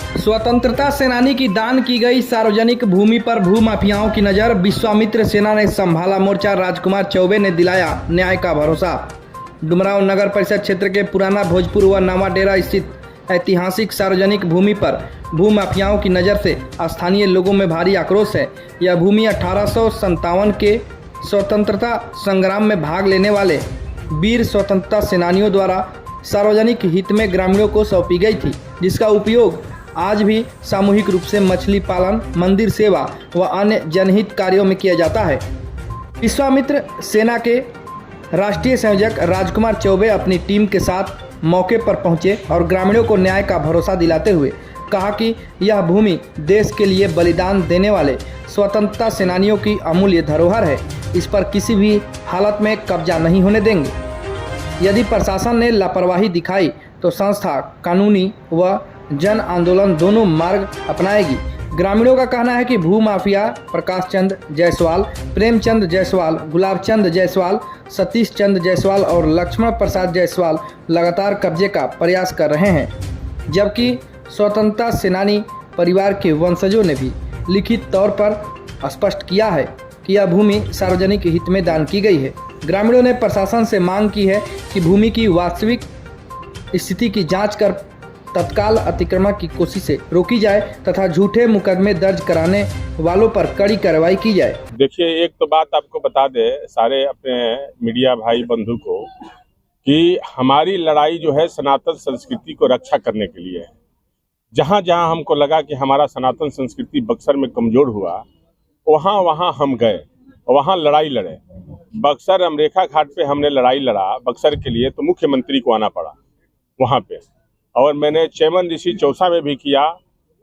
स्वतंत्रता सेनानी की दान की गई सार्वजनिक भूमि पर भूमाफियाओं की नज़र। विश्वामित्र सेना ने संभाला मोर्चा। राजकुमार चौबे ने दिलाया न्याय का भरोसा। डुमरांव नगर परिषद क्षेत्र के पुराना भोजपुर व नावाडेरा स्थित ऐतिहासिक सार्वजनिक भूमि पर भूमाफियाओं की नज़र से स्थानीय लोगों में भारी आक्रोश है। यह भूमि 1857 के स्वतंत्रता संग्राम में भाग लेने वाले वीर स्वतंत्रता सेनानियों द्वारा सार्वजनिक हित में ग्रामीणों को सौंपी गई थी, जिसका उपयोग आज भी सामूहिक रूप से मछली पालन, मंदिर सेवा व अन्य जनहित कार्यों में किया जाता है। विश्वामित्र सेना के राष्ट्रीय संयोजक राजकुमार चौबे अपनी टीम के साथ मौके पर पहुंचे और ग्रामीणों को न्याय का भरोसा दिलाते हुए कहा कि यह भूमि देश के लिए बलिदान देने वाले स्वतंत्रता सेनानियों की अमूल्य धरोहर है। इस पर किसी भी हालत में कब्जा नहीं होने देंगे। यदि प्रशासन ने लापरवाही दिखाई तो संस्था कानूनी व जन आंदोलन दोनों मार्ग अपनाएगी। ग्रामीणों का कहना है कि भूमाफिया प्रकाश चंद जायसवाल, प्रेमचंद जायसवाल, गुलाब चंद जायसवाल, सतीश चंद जायसवाल और लक्ष्मण प्रसाद जायसवाल लगातार कब्जे का प्रयास कर रहे हैं, जबकि स्वतंत्रता सेनानी परिवार के वंशजों ने भी लिखित तौर पर स्पष्ट किया है कि यह भूमि सार्वजनिक हित में दान की गई है। ग्रामीणों ने प्रशासन से मांग की है कि भूमि की वास्तविक स्थिति की जांच कर तत्काल अतिक्रमण की कोशिशें रोकी जाए तथा झूठे मुकदमे दर्ज कराने वालों पर कड़ी कार्रवाई की जाए। देखिए, एक तो बात आपको बता दे सारे अपने मीडिया भाई बंधु को कि हमारी लड़ाई जो है सनातन संस्कृति को रक्षा करने के लिए है। जहाँ जहाँ हमको लगा कि हमारा सनातन संस्कृति बक्सर में कमजोर हुआ, वहाँ वहाँ हम गए, वहाँ लड़ाई लड़े। बक्सर अमरेखा घाट पे हमने लड़ाई लड़ा बक्सर के लिए, तो मुख्यमंत्री को आना पड़ा वहाँ पे। और मैंने चेमन ऋषि चौसा में भी किया,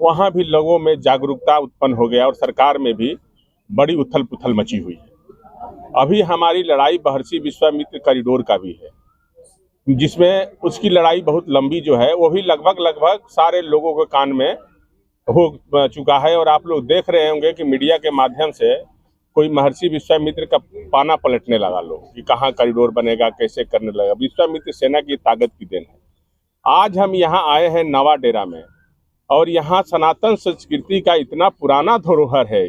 वहाँ भी लोगों में जागरूकता उत्पन्न हो गया और सरकार में भी बड़ी उथल पुथल मची हुई है। अभी हमारी लड़ाई बहर्षि विश्वामित्र कॉरिडोर का भी है, जिसमें उसकी लड़ाई बहुत लंबी जो है वो भी लगभग सारे लोगों के कान में हो चुका है। और आप लोग देख रहे होंगे कि मीडिया के माध्यम से कोई महर्षि विश्वामित्र का पाना पलटने लगा लोग कि कहाँ कॉरिडोर बनेगा, कैसे करने लगा। विश्वामित्र सेना की ताकत की देन है। आज हम यहाँ आए हैं नावाडेरा में, और यहाँ सनातन संस्कृति का इतना पुराना धरोहर है।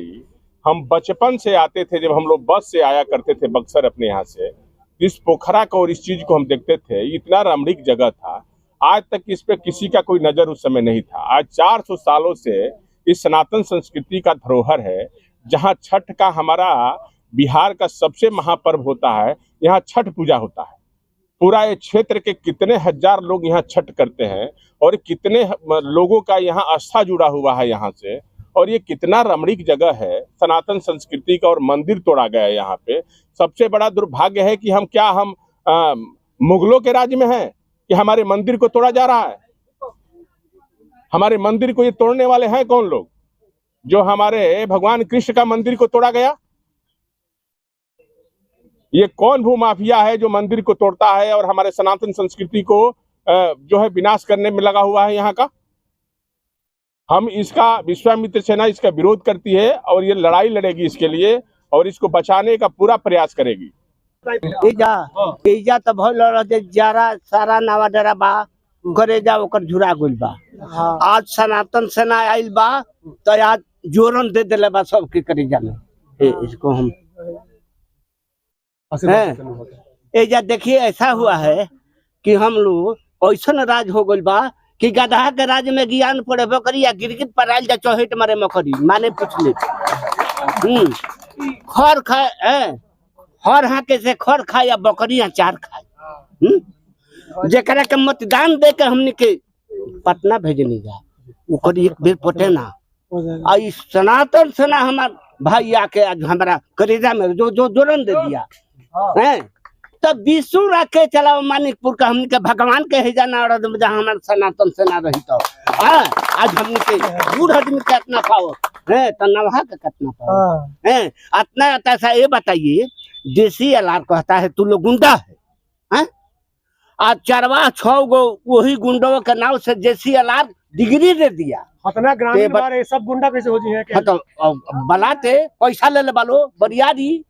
हम बचपन से आते थे, जब हम लोग बस से आया करते थे बक्सर अपने यहाँ से, इस पोखरा को और इस चीज को हम देखते थे। इतना रमणीक जगह था, आज तक इस पे किसी का कोई नजर उस समय नहीं था। आज 400 सालों से इस सनातन संस्कृति का धरोहर है, जहाँ छठ का हमारा बिहार का सबसे महापर्व होता है। यहाँ छठ पूजा होता है। पूरा ये क्षेत्र के कितने हजार लोग यहाँ छठ करते हैं और कितने लोगों का यहाँ आस्था जुड़ा हुआ है यहाँ से। और ये कितना रमणीक जगह है सनातन संस्कृति का, और मंदिर तोड़ा गया है यहाँ पे। सबसे बड़ा दुर्भाग्य है कि हम मुगलों के राज्य में हैं कि हमारे मंदिर को तोड़ा जा रहा है। हमारे मंदिर को ये तोड़ने वाले हैं कौन लोग? जो हमारे भगवान कृष्ण का मंदिर को तोड़ा गया, ये कौन भूमाफिया है जो मंदिर को तोड़ता है और हमारे सनातन संस्कृति को जो है विनाश करने में लगा हुआ है यहाँ का? हम इसका, विश्वामित्र सेना इसका विरोध करती है और ये लड़ाई लड़ेगी इसके लिए, और इसको बचाने का पूरा प्रयास करेगी। एजा तो बहुत जारा सारा नावाडेरा बा करे जा ओकर झुरा गुल बा। आज सनातन सेना आइल बा तो आज जोरन दे देले बा सबके करेजा में। इसको हम एजा देखिए, ऐसा हुआ है कि हम लोग ऐसा राज हो गइल बा कि गधा के राज में ज्ञान पड़े बकरी या गिरगिट पर आयल जा चौहेट मारे मकड़ी माने पूछ ले। खर खाए हर हाथे से खर खाए या बकरी अचार खाए। जेकरा के मतदान दे के हमने के पटना भेजनी जा ओकर एक बेर पटे ना। और सनातन सेना हमार भाई आके आज हमारा करेजा में जो जोरन दे दिया है। तब विष्णु रखे चला मानिकपुर का हमने के भगवान के है जाना, और जहाँ हमारे सनातन सेना रही तो आज हमने के बूढ़ आदमी के इतना पावर है तो नवहा का कितना पावर है। इतना ऐसा ये बताइए, देसी अलार कहता है तू लोग गुंडा है। आज चरवा 6 गो वही गुंडों के नाव से देसी अलार डिग्री दे दिया। ग्रामीण सब गुंडा कैसे हो जी है? तो बलाते पैसा ले बालो बरियारी,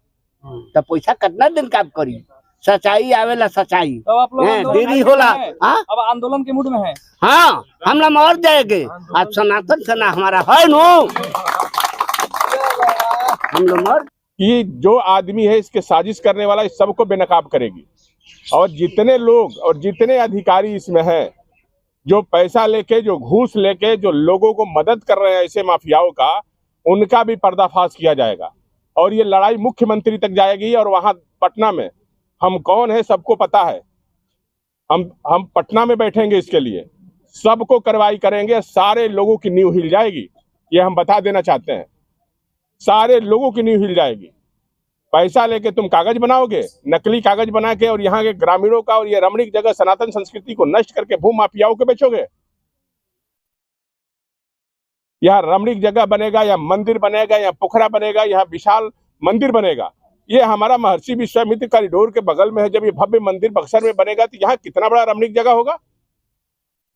तो पैसा कितना दिन काम करी? सच्चाई आवेला सच्चाई। तो आप लोग आंदोलन देरी में होला। हैं? हाँ अब आंदोलन के मूड में है। हाँ, हम लोग मर जाएंगे। आज सनातन सेना हमारा है नो, हम लोग मर। कि जो आदमी है इसके साजिश करने वाला इस सबको बेनकाब करेगी। और जितने लोग और जितने अधिकारी इसमें हैं, जो पैसा लेके, जो घूस लेके, जो लोगों को मदद कर रहे हैं ऐसे माफियाओं का, उनका भी पर्दाफाश किया जाएगा। और ये लड़ाई मुख्यमंत्री तक जाएगी। और वहां पटना में हम कौन है सबको पता है। हम पटना में बैठेंगे इसके लिए, सबको कार्रवाई करेंगे। सारे लोगों की नींव हिल जाएगी, ये हम बता देना चाहते हैं। सारे लोगों की नींव हिल जाएगी। पैसा लेके तुम कागज बनाओगे, नकली कागज बना के, और यहाँ के ग्रामीणों का और ये रमणीक जगह सनातन संस्कृति को नष्ट करके भू माफियाओं को बेचोगे। यहाँ रमणीक जगह बनेगा, या मंदिर बनेगा, या पोखरा बनेगा, यहाँ विशाल मंदिर बनेगा। ये हमारा महर्षि विश्वामित्र कॉरिडोर के बगल में है। जब ये भव्य मंदिर बक्सर में बनेगा तो यहाँ कितना बड़ा रमणीक जगह होगा।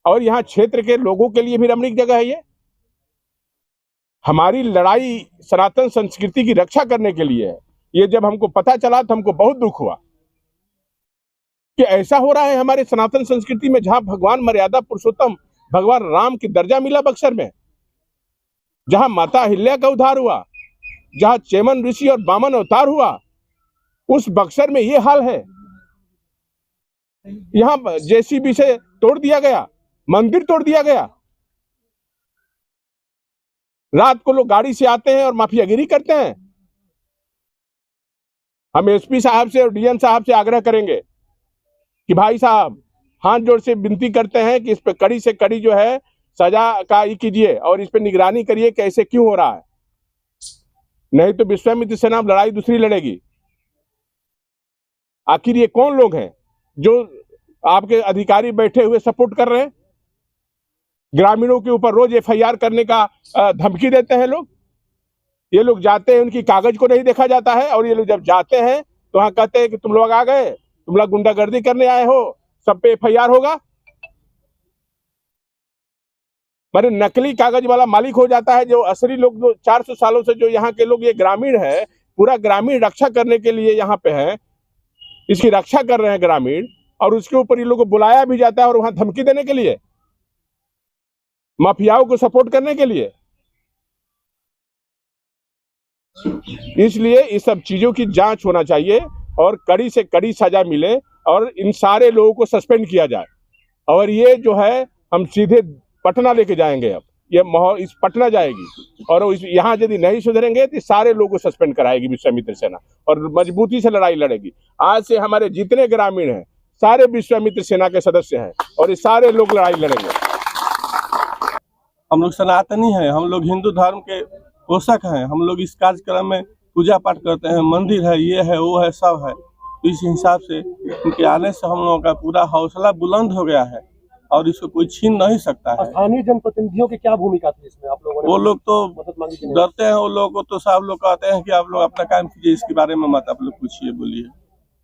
और यहाँ क्षेत्र के लोगों के लिए भी रमणीक जगह है। ये हमारी लड़ाई सनातन संस्कृति की रक्षा करने के लिए है। ये जब हमको पता चला तो हमको बहुत दुख हुआ कि ऐसा हो रहा है हमारे सनातन संस्कृति में, जहां भगवान मर्यादा पुरुषोत्तम भगवान राम की दर्जा मिला बक्सर में, जहां माता अहिल्या का उद्धार हुआ, जहां चेमन ऋषि और वामन अवतार हुआ, उस बक्सर में ये हाल है। यहां जेसीबी से तोड़ दिया गया, मंदिर तोड़ दिया गया। रात को लोग गाड़ी से आते हैं और माफियागिरी करते हैं। हम एसपी साहब से और डीएम साहब से आग्रह करेंगे कि भाई साहब, हाथ जोड़ से विनती करते हैं कि इस पे कड़ी से कड़ी जो है सजा का ये कीजिए और इस पे निगरानी करिए कि ऐसे क्यों हो रहा है। नहीं तो विश्वामित्र सेना लड़ाई दूसरी लड़ेगी। आखिर ये कौन लोग हैं जो आपके अधिकारी बैठे हुए सपोर्ट कर रहे हैं? ग्रामीणों के ऊपर रोज एफआईआर करने का धमकी देते हैं लोग। ये लोग जाते हैं, उनकी कागज को नहीं देखा जाता है। और ये लोग जब जाते हैं तो वहां कहते हैं कि तुम लोग आ गए, तुम लोग गुंडागर्दी करने आए हो, सब पे एफआईआर होगा। पर नकली कागज वाला मालिक हो जाता है। जो असली लोग, जो 400 सालों से जो यहाँ के लोग, ये ग्रामीण है, पूरा ग्रामीण रक्षा करने के लिए यहाँ पे है, इसकी रक्षा कर रहे हैं ग्रामीण। और उसके ऊपर ये लोग को बुलाया भी जाता है और वहां धमकी देने के लिए, माफियाओं को सपोर्ट करने के लिए। इसलिए इस सब चीजों की जांच होना चाहिए और कड़ी से कड़ी सजा मिले और इन सारे लोगों को सस्पेंड किया जाए। और ये जो है हम सीधे पटना लेके जाएंगे। अब ये इस पटना जाएगी और यहाँ यदि नहीं सुधरेंगे तो सारे लोगों को सस्पेंड कराएगी विश्वामित्र सेना और मजबूती से लड़ाई लड़ेगी। आज से हमारे जितने ग्रामीण हैं सारे विश्वामित्र सेना के सदस्य हैं और ये सारे लोग लड़ाई लड़ेंगे। हम लोग सनातनी हैं, हम लोग हिंदू धर्म के पोषक हैं। हम लोग इस कार्यक्रम में पूजा पाठ करते हैं, मंदिर है, ये है, वो है, सब है। तो इस हिसाब से उनके आने से हम लोगों का पूरा हौसला बुलंद हो गया है और इसको कोई छीन नहीं सकता है। स्थानीय जनप्रतिनिधियों की क्या भूमिका थी इसमें? आप लोगों ने वो लोग तो मदद मांगी कि नहीं? डरते हैं, वो लोग को तो सब लोग कहते हैं कि आप लोग अपना काम कीजिए, इसके बारे में मत आप लोग पूछिए, बोलिए,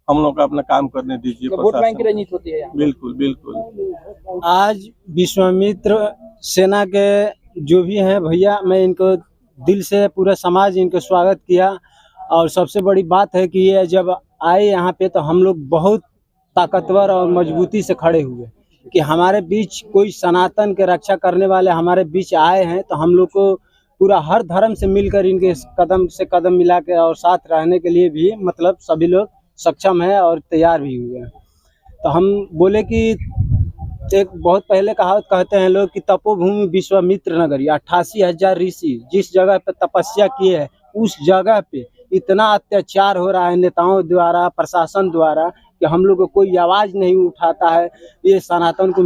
हम लोग का अपना काम करने दीजिए। वोट बैंक की राजनीति होती है यहाँ। बिल्कुल बिल्कुल। आज विश्वामित्र सेना के जो भी हैं भैया, मैं इनको दिल से पूरा समाज इनको स्वागत किया। और सबसे बड़ी बात है कि ये जब आए यहाँ पे तो हम लोग बहुत ताकतवर और मजबूती से खड़े हुए कि हमारे बीच कोई सनातन के रक्षा करने वाले हमारे बीच आए हैं। तो हम लोग को पूरा हर धर्म से मिलकर इनके कदम से कदम मिला के और साथ रहने के लिए भी मतलब सभी लोग सक्षम हैं और तैयार भी हुए हैं। तो हम बोले कि एक बहुत पहले कहते हैं लोग कि तपोभूमि विश्वामित्र नगरी, 88,000 ऋषि जिस जगह पे तपस्या किए हैं उस जगह पे इतना अत्याचार हो रहा है नेताओं द्वारा, प्रशासन द्वारा, कि हम लोग को कोई आवाज़ नहीं उठाता है। ये सनातन को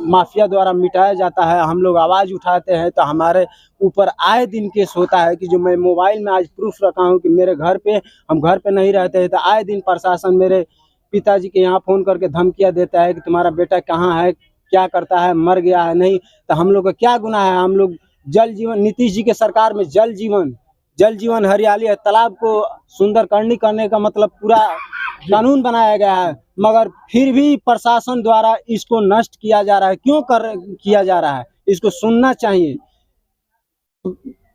माफिया द्वारा मिटाया जाता है। हम लोग आवाज़ उठाते हैं तो हमारे ऊपर आए दिन केस होता है कि जो मैं मोबाइल में आज प्रूफ रखा हूँ कि मेरे घर पे, हम घर पे नहीं रहते हैं तो आए दिन प्रशासन मेरे पिताजी के यहाँ फ़ोन करके धमकियाँ देता है कि तुम्हारा बेटा कहाँ है, क्या करता है, मर गया है नहीं। तो हम लोग का क्या गुनाह है? हम लोग जल जीवन, नीतीश जी के सरकार में जल जीवन हरियाली है, तालाब को सुंदरकर्णी करने का मतलब पूरा कानून बनाया गया है, मगर फिर भी प्रशासन द्वारा इसको नष्ट किया जा रहा है। क्यों किया जा रहा है? इसको सुनना चाहिए।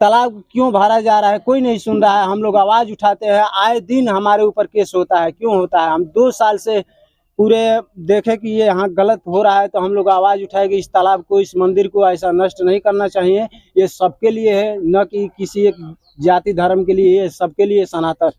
तालाब क्यों भरा जा रहा है, कोई नहीं सुन रहा है। हम लोग आवाज उठाते हैं, आए दिन हमारे ऊपर केस होता है। क्यों होता है? हम 2 साल से पूरे देखे कि ये यहाँ गलत हो रहा है, तो हम लोग आवाज उठाए कि इस तालाब को, इस मंदिर को ऐसा नष्ट नहीं करना चाहिए। ये सबके लिए है, न कि किसी एक जाति धर्म के लिए, ये सबके लिए सनातन